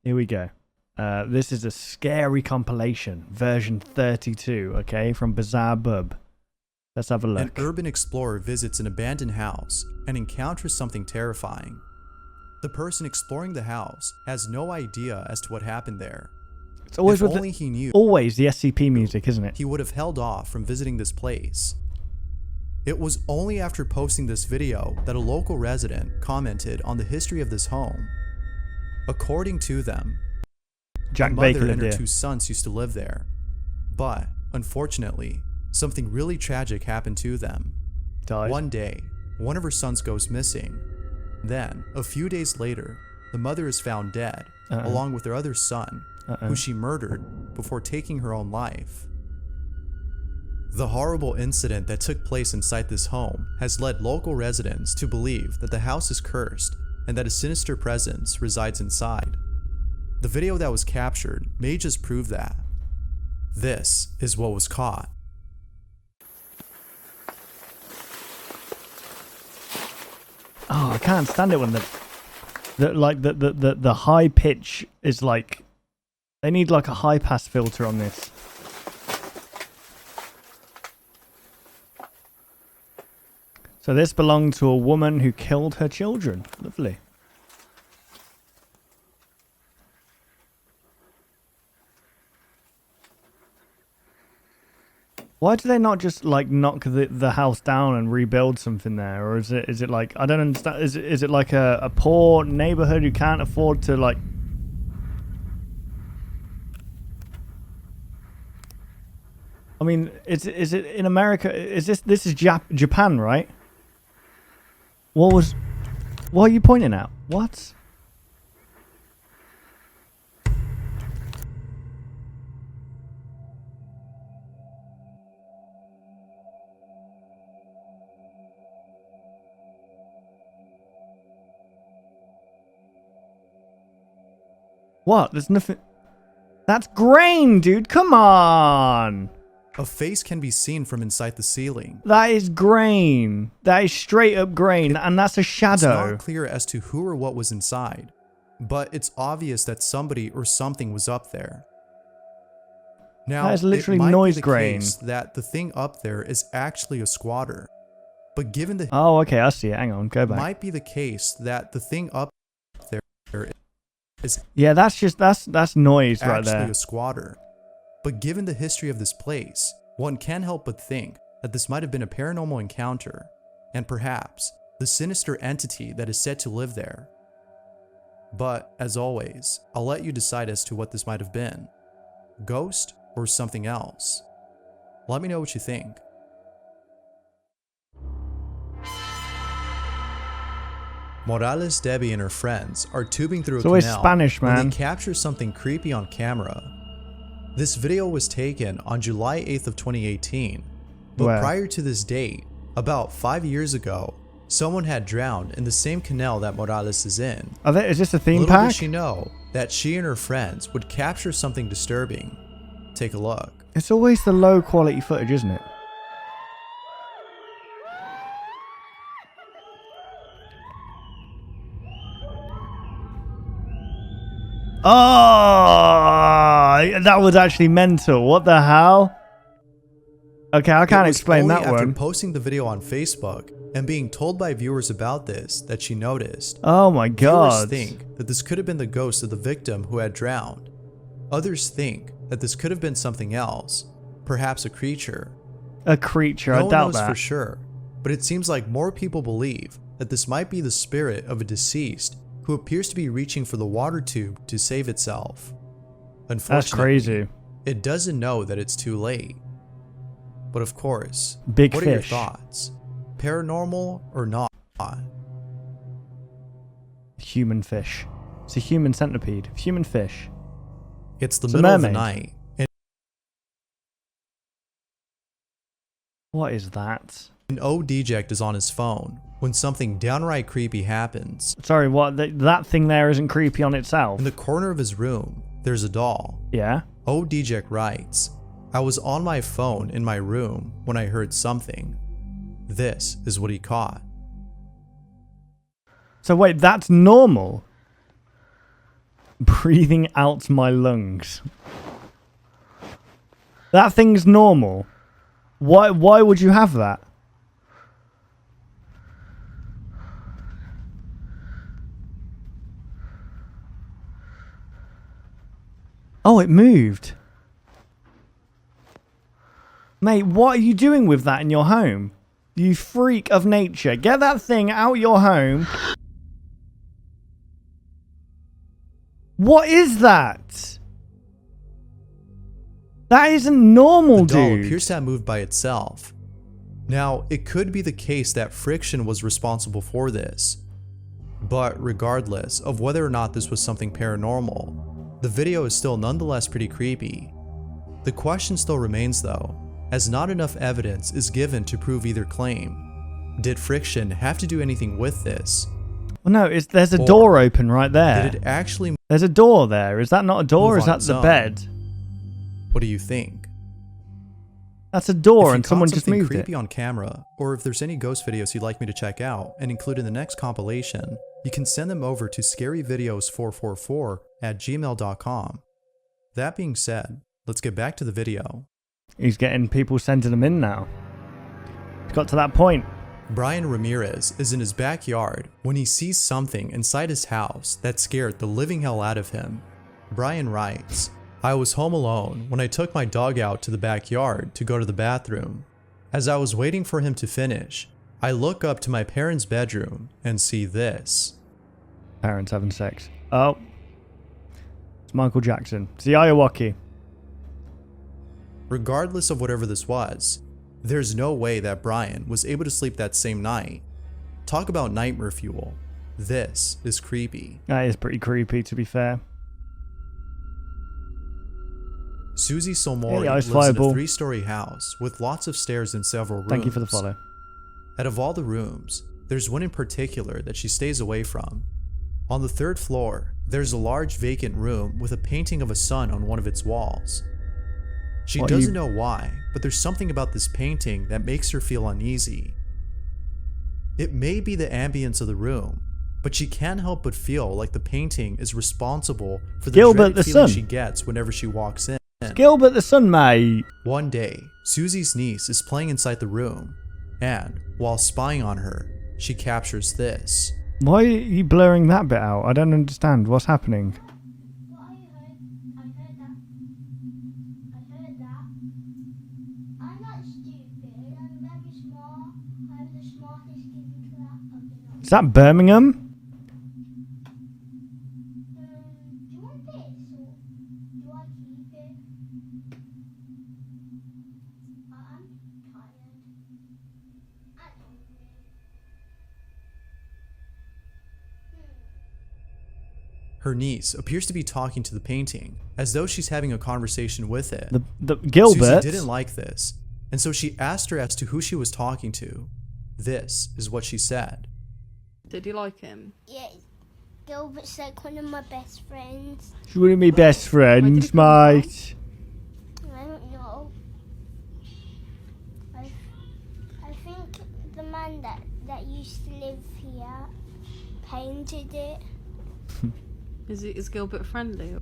Here we go. This is a scary compilation, version 32, okay, from Bazamalam. Let's have a look. An urban explorer visits an abandoned house and encounters something terrifying. The person exploring the house has no idea as to what happened there. It's always if with only he knew, always the SCP music, isn't it? he would have held off from visiting this place. It was only after posting this video that a local resident commented on the history of this home. According to them, Jack the Baker mother lived and her here. 2 sons used to live there. But, unfortunately, something really tragic happened to them. Died. One day, one of her sons goes missing. Then, a few days later, the mother is found dead, along with her other son, who she murdered before taking her own life. The horrible incident that took place inside this home has led local residents to believe that the house is cursed and that a sinister presence resides inside. The video that was captured may just prove that. This is what was caught. Oh, I can't stand it when the high pitch is like, they need like a high pass filter on this. So this belonged to a woman who killed her children. Lovely. Why do they not just like knock the house down and rebuild something there? Or is it like, I don't understand, is it like a poor neighborhood who can't afford to like... I mean, is it in America? Is this is Japan, right? What are you pointing at? What? What? There's nothing. That's grain, dude. Come on. A face can be seen from inside the ceiling. That is grain. That is straight up grain, and that's a It's shadow. not clear as to who or what was inside, but it's obvious that somebody or something was up there. Now, That is literally it might noise be the grain. case that the thing up there is actually a squatter, but given the Oh, okay, I see it. Hang on, go back. might be the case that the thing up there is Yeah, that's noise right actually there. a squatter. But given the history of this place, one can't help but think that this might have been a paranormal encounter, and perhaps the sinister entity that is said to live there. But, as always, I'll let you decide as to what this might have been. Ghost or something else? Let me know what you think. Morales, Debbie, and her friends are tubing through It's a always canal Spanish, when man. they capture something creepy on camera. This video was taken on July 8th of 2018, but Wow. prior to this date, about 5 years ago, someone had drowned in the same canal that Morales is in. Is this a theme Little park? did she know that she and her friends would capture something disturbing. Take a look. It's always the low quality footage, isn't it? Oh, that was actually mental. What the hell? Okay, I can't It was explain only that after one. posting the video on Facebook and being told by viewers about this that she noticed. Oh my god. Viewers think that this could have been the ghost of the victim who had drowned. Others think that this could have been something else, perhaps a creature. A creature, No I one doubt knows that. for sure, but it seems like more people believe that this might be the spirit of a deceased who appears to be reaching for the water tube to save itself. That's Unfortunately, crazy. it doesn't know that it's too late. But of course, Big what are your fish. thoughts? Paranormal or not? Human fish. It's a human centipede. Human fish. It's the It's a middle of the mermaid. night, What is that? and O-Deject is on his phone when something downright creepy happens. Sorry, what? That thing there isn't creepy on itself. In the corner of his room, there's a doll. Yeah? O-Deject writes, "I was on my phone in my room when I heard something. This is what he caught." So wait, that's normal? Breathing out my lungs. That thing's normal. Why would you have that? Oh, it moved. Mate, what are you doing with that in your home? You freak of nature. Get that thing out your home. What is that? That isn't normal, the doll dude. appears to have moved by itself. Now, it could be the case that friction was responsible for this. But regardless of whether or not this was something paranormal, the video is still nonetheless pretty creepy. The question still remains though, as not enough evidence is given to prove either claim. Did friction have to do anything with this? Well, no, there's a door open right there. Did it actually? There's a door there. Is that not a door? Or is that the bed? What do you think? That's a door, if and someone just moved creepy it. on camera, or if there's any ghost videos you'd like me to check out and include in the next compilation, you can send them over to scaryvideos444@gmail.com. That being said, let's get back to the video. He's getting people sending them in now. It's got to that point. Brian Ramirez is in his backyard when he sees something inside his house that scared the living hell out of him. Brian writes, "I was home alone when I took my dog out to the backyard to go to the bathroom. As I was waiting for him to finish, I look up to my parents' bedroom and see this." Parents having sex. Oh. It's Michael Jackson. It's the Ayawaki. Regardless of whatever this was, there's no way that Brian was able to sleep that same night. Talk about nightmare fuel. This is creepy. That is pretty creepy, to be fair. Susie Solmori Hey, lives in a Fireball. 3-story house with lots of stairs and several rooms. Thank you for the follow. Out of all the rooms, there's one in particular that she stays away from. On the 3rd floor, there's a large vacant room with a painting of a sun on one of its walls. She doesn't know why, but there's something about this painting that makes her feel uneasy. It may be the ambience of the room, but she can't help but feel like the painting is responsible for the dreaded feeling she gets whenever she walks in. It's Gilbert the Sun, mate. One day, Susie's niece is playing inside the room, and while spying on her, she captures this. Why are you blurring that bit out? I don't understand. What's happening? Is that Birmingham? Her niece appears to be talking to the painting, as though she's having a conversation with it. The Gilbert Susie didn't like this, and so she asked her as to who she was talking to. This is what she said. Did you like him? Yeah, Gilbert's like one of my best friends. She's one of my best friends, mate. I don't know. I think the man that used to live here painted it. Is Gilbert friendly?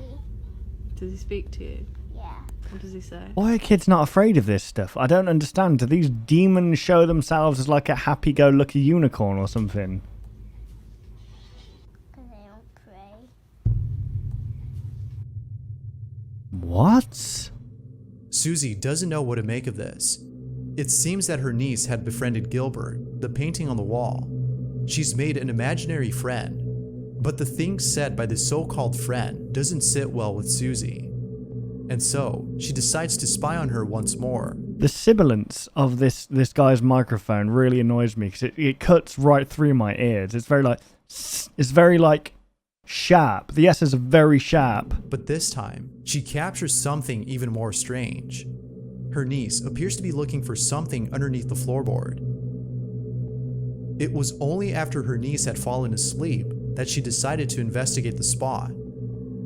Does he speak to you? Yeah. What does he say? Why are kids not afraid of this stuff? I don't understand. Do these demons show themselves as like a happy-go-lucky unicorn or something? Because they don't pray. What? Susie doesn't know what to make of this. It seems that her niece had befriended Gilbert, the painting on the wall. She's made an imaginary friend, but the things said by the so-called friend doesn't sit well with Susie. And so, she decides to spy on her once more. The sibilance of this guy's microphone really annoys me because it cuts right through my ears. It's very like sharp. The S's are very sharp. But this time, she captures something even more strange. Her niece appears to be looking for something underneath the floorboard. It was only after her niece had fallen asleep that she decided to investigate the spot.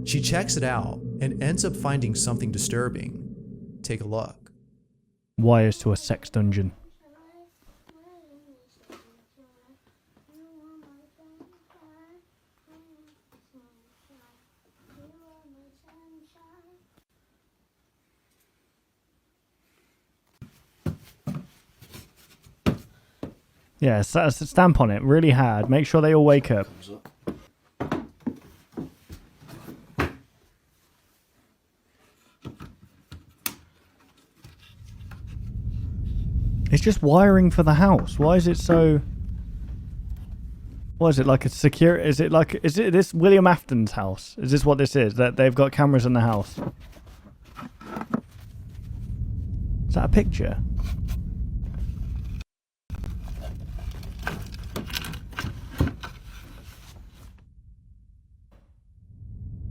She checks it out and ends up finding something disturbing. Take a look. Wires to a sex dungeon. Yeah, stamp on it really hard. Make sure they all wake up. It's just wiring for the house. Why is it so... What is it, like a secure... Is it this William Afton's house? Is this what this is? That they've got cameras in the house? Is that a picture?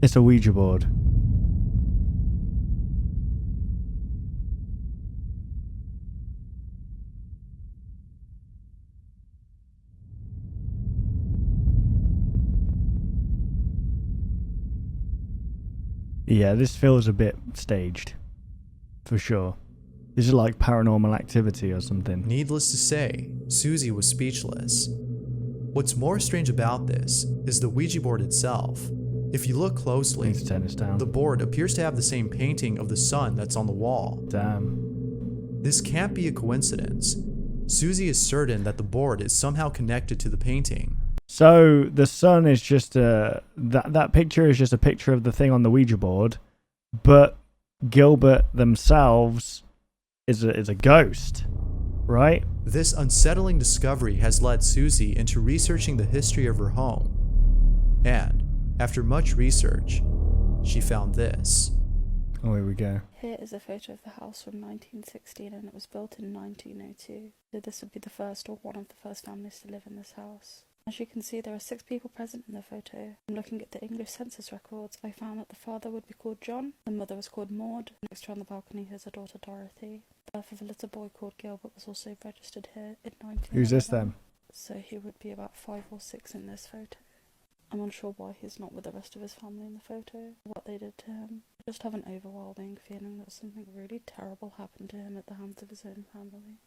It's a Ouija board. Yeah, this feels a bit staged. For sure. This is like Paranormal Activity or something. Needless to say, Susie was speechless. What's more strange about this is the Ouija board itself. If you look closely, Need to turn this down. the board appears to have the same painting of the sun that's on the wall. Damn. This can't be a coincidence. Susie is certain that the board is somehow connected to the painting. So the sun is just that picture is just a picture of the thing on the Ouija board, but Gilbert themselves is a ghost, right? This unsettling discovery has led Susie into researching the history of her home. And after much research, she found this. Oh, here we go. Here is a photo of the house from 1916, and it was built in 1902. So this would be the first or one of the first families to live in this house. As you can see, there are 6 people present in the photo. And looking at the English census records, I found that the father would be called John, the mother was called Maud, next to her on the balcony is a daughter Dorothy. The birth of a little boy called Gilbert was also registered here in 1911. Who's this then? So he would be about 5 or 6 in this photo. I'm unsure why he's not with the rest of his family in the photo, what they did to him. I just have an overwhelming feeling that something really terrible happened to him at the hands of his own family.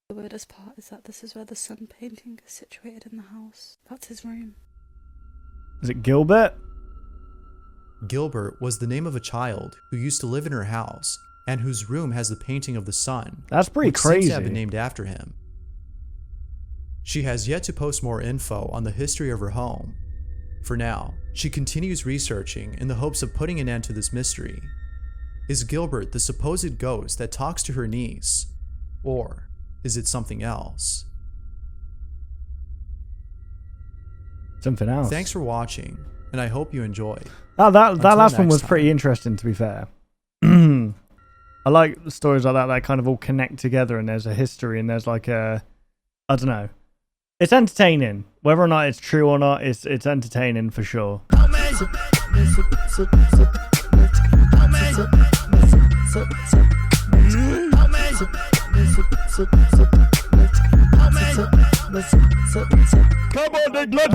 The weirdest part is that this is where the sun painting is situated in the house. That's his room. Is it Gilbert? Gilbert was the name of a child who used to live in her house and whose room has the painting of the sun. That's pretty which seems crazy. to have been named after him. She has yet to post more info on the history of her home. For now, she continues researching in the hopes of putting an end to this mystery. Is Gilbert the supposed ghost that talks to her niece? Or is it something else? Something else. Thanks for watching, and I hope you enjoyed. Oh, that last one next was pretty time. interesting, to be fair. I like the stories like that kind of all connect together, and there's a history, and there's like a... I don't know. It's entertaining. Whether or not it's true or not, it's entertaining for sure. Come on, England!